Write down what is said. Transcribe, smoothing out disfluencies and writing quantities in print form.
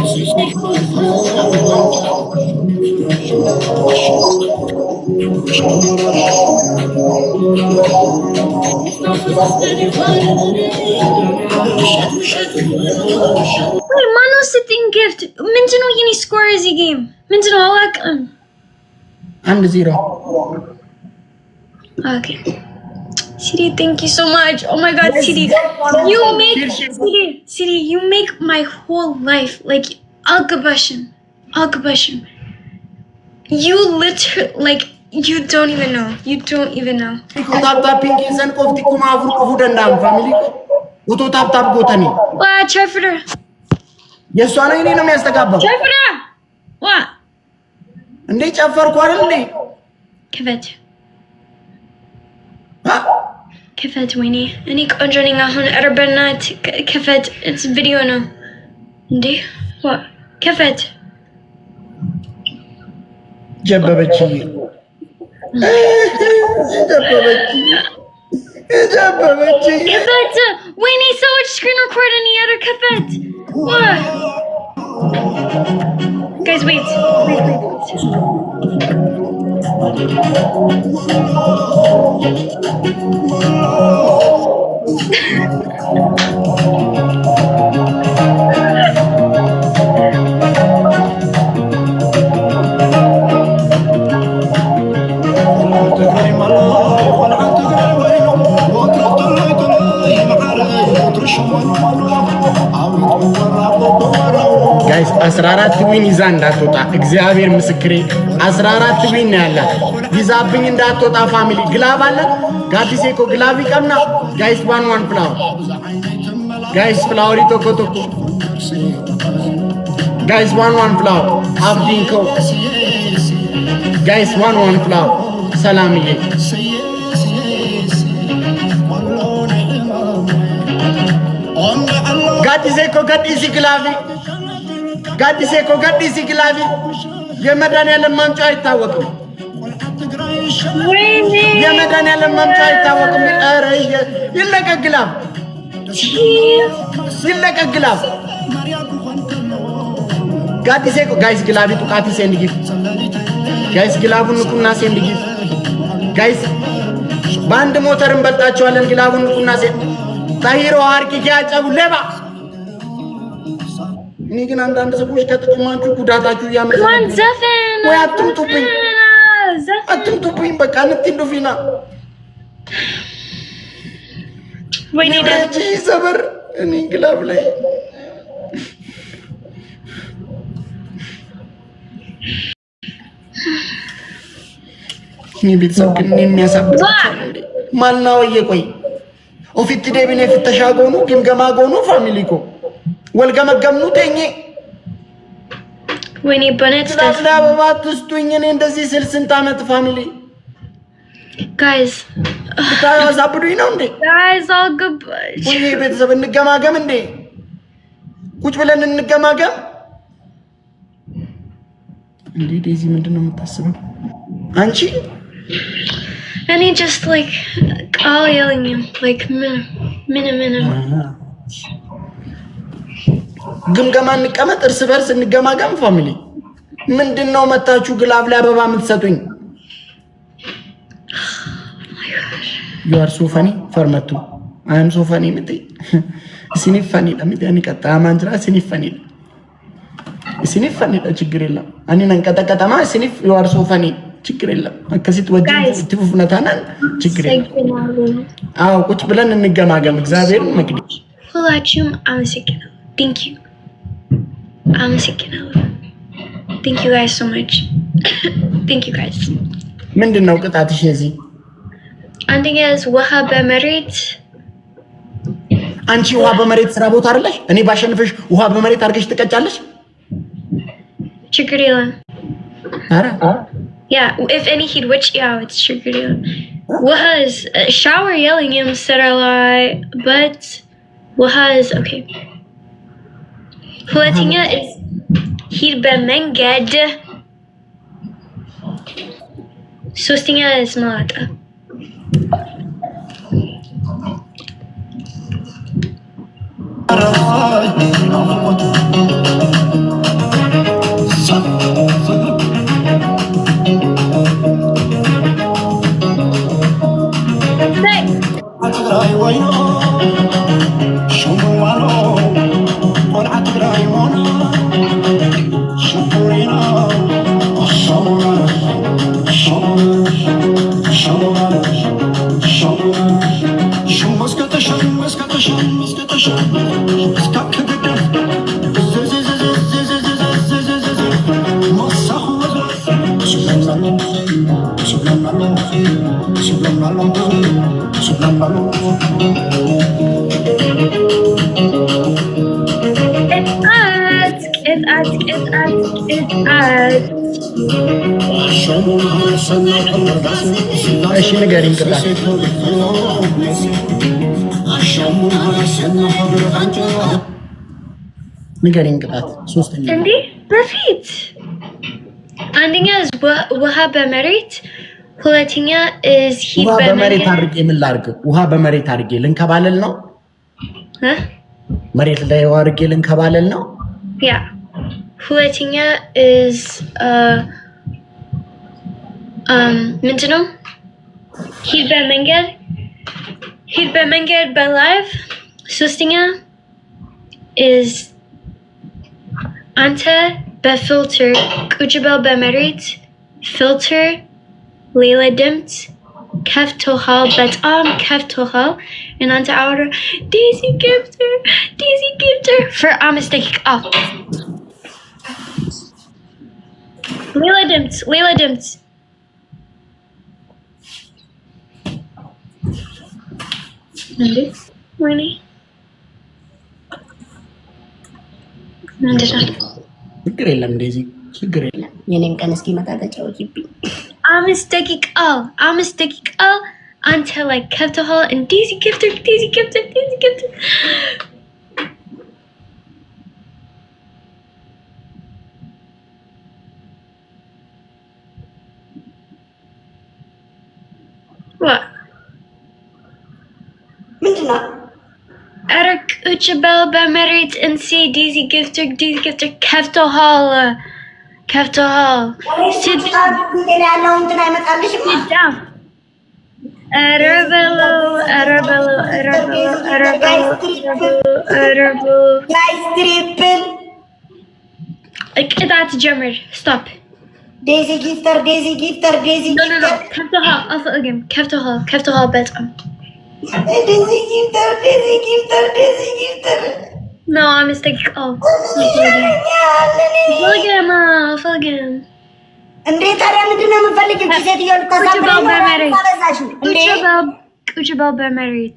Wait, Mano's sitting gift. Minjino yini score is the game. Minjino alak. And 0. Okay. Siri, thank you so much. Oh my God, Siri, you make my whole life like Alkabashan. You literally like you don't even know. Wow, try for her. Yes, so I know me Stagaba. Try for her. What? And they for quarterly. Kevet. Kevet Winnie. Anik joining a hun Arabanat Kevet. It's video no. Ndi? What? Kevet. Jababachi. Kevet. Winnie, so much screen record any other Kevet. What? Guys, wait. Guys, Asrarat win is እንዳትወጣ እግዚአብሔር ምስክሬ 14 win ያላት ይዛብኝ እንዳትወጣ ፋሚሊ ግላብ አለ ጋዲሴኮ ግላብ ይቀምና ጋይስ 1 ፍላወር ጋይስ ፍላወር ይቶኮቶኮ ጋይስ 1 ፍላወር አብዲንኮ ጋይስ 1 ፍላወር ሰላምዬ ጋዲሴኮ ጋዲሲ ግላቪ የመዳንያለም ማምጫ አይታወቅም የመዳንያለም ማምጫ አይታወቅም ኧረ ይለቀግላብ ጋዲሴኮ ጋይስ ግላቪ ጡቃቲ ሴንዲጊፍ ጋይስ ግላቡን ንቁና ሴንዲጊፍ ጋይስ ባንድ ሞተርን በልጣቸዋለን ግላቡን ንቁና ሴን ታሂሮ አርቂ ያጨቡ ለባ እኔ ግን አንዳንድ ሰዎች ከጥቅማችሁ ጉዳታችሁ ያመጣ ማን ዘፈን ወይ አትምጡብኝ በቃ እንትንዱፊና ወይኔ ደጂ ሰበር እኔ ግላብ ላይ እኔ ቤተሰብ ግን የሚያሳብጣቸው ማልናው የቆይ ኦፊት ደብኔ ፍተሻጎኑ ግምገማጎኑ ፋሚሊኮ ወልገመገምኑ ተኝ ወይኔ በነት ለአበባት ውስጡኝ እኔ እንደዚህ ስል ስንት ዓመት ፋሚሊ guys ታያሳብዱኝ ነው እንዴ guys all good ወይ ቤተሰብ እንገማገም እንዴ ቁጭ ብለን እንገማገም እንዴ ዴዚ ምንድነው የምታስበው አንቺ and he just like all yelling him like minute ግምገማ እንቀመጥ እርስ በርስ እንገማገም ፋሚሊ ምንድነው መታችሁ ግላብ ላይ አበባ የምትሰጡኝ you are so funny farmatu I am so funny mate isini funny damit yani kata manjra isini funny da ችግር የለም አኒ ነንቀጠቀጠማ isini you are so funny ችግር የለም አከሲት ወጂ ትፉፍነታናን ችግር የለም አው ቁጭ ብለን እንገማገም እግዚአብሔር መግዲ ሁላችሁም አመሰግናለሁ thank you አመሰግናለሁ thank you guys so much thank you guys ምንድነው ቅጣትሽ እዚህ አንደኛ ውሃ በመሬት አንቺ ውሃ በመሬት ስራ ቦታ አይደለሽ እኔ ባሸንፈሽ ውሃ በመሬት አድርገሽ ትቀጫለሽ ችግር የለም አረ yeah if any he'd which yeah it's ችግር የለም ውሃ is shower yelling him ሰራላይ but ውሃ is okay ሁለተኛ is ሂድ በመንገድ ሶስተኛ is ማጣ እሺ ንገሪኝ ቅጣት ንገሪኝ ቅጣት ሶስተኛ እንዴ በፊት አንደኛ ውሃ በመሬት ሁለተኛ is ሂድ ውሃ በመሬት አድርጌ ምን ላድርግ ውሃ በመሬት አድርጌ ልንከባለል ነው መሬት ላይ ውሃ አድርጌ ልንከባለል ነው ያ ሁለተኛ is ምንድነው ሂድ በመንገድ በላይቭ ሶስተኛ is አንተ በፊልተር ቁጭ በል በመሬት ፊልተር ሌላ ድምፅ ከፍቶሃል በጣም ከፍቶሃል እናንተ አውራ ዴዚ ጊፍተር for 5 ደቂቃ ሌላ ድምፅ እንዴ ወይኔ ችግር የለም እንደዚህ ችግር የለም የኔን ቀን እስኪመጣ ተጫወቺብኝ 5 ደቂቃ አንተ ላይ ከፍተሃል ዴዚ ጊፍተር what ምንድነው Eric Uchabel በመሬት እንሲ ዴዚ ጊፍተር ከፍተሃል ያለው እንትን አይመጣልሽም ጋይስ ትሪፕል ቅጣት ጀምር ስቶፕ ዴዚ ጊፍተር ከፍተሃል በጣም ዴዚ ጊፍተር No, I'm mistaken. Oh. Fulgam. እንዴት ታዲያ ምንድነው የምፈልገው? ሴትዮዋ ልታሳብረኝ ነው። Uchabel በመሬት